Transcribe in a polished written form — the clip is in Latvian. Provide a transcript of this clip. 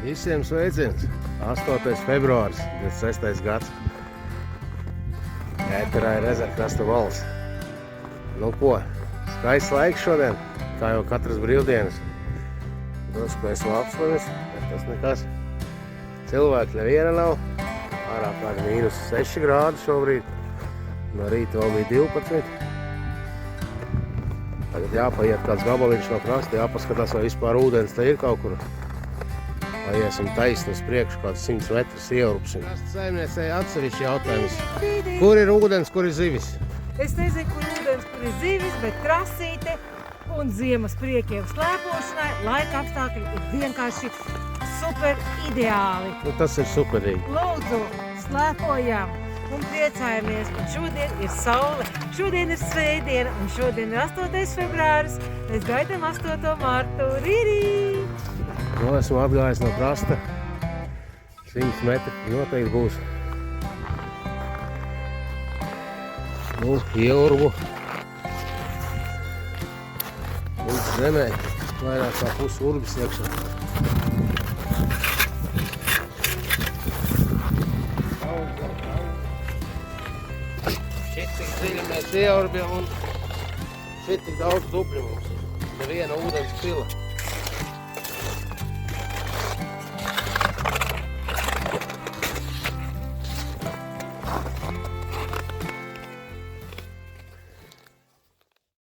Visiem sveiciens! 8. februāris, 26. gads. Ēterā ir Ezerkrasta valsts. Nu ko, skaists laiks šodien, kā jau katras brīvdienas. Drusku esmu apslimis, bet tas nekas. Cilvēki neviena nav. Ārā kādi -6 grādi šobrīd. No rīta vēl bija 12. Tagad jāpaiet kāds gabaliņš no krasta, jāpaskatās, vai vispār ūdens te ir kaut kur. Vai iesim taisni uz priekšu, kāds 100 metrus ieurupsim. Krasta saimniecēja atsevišķi jautājums. Kur ir ūdens, kur ir zivis? Es nezinu, kur ūdens, kur ir zivis, bet krasīte un ziemas priekiem slēpošanai laika apstākļi ir vienkārši super ideāli. Nu, tas ir superīgi. Lūdzu, slēpojam un priecājamies. Un šodien ir saule, šodien ir svētdiena un šodien ir 8. februāris. Mēs gaidām 8. martu. Rīrī! Nu, esmu atgājis no krasta. 100 metri noteikti būs. Nu, ieurbu. Un zemē vairāk kā pusi urbis iekšā. Šit tik dziļi mēs ieurbjam un šit tik daudz dubļu mums. Neviena ūdens pila.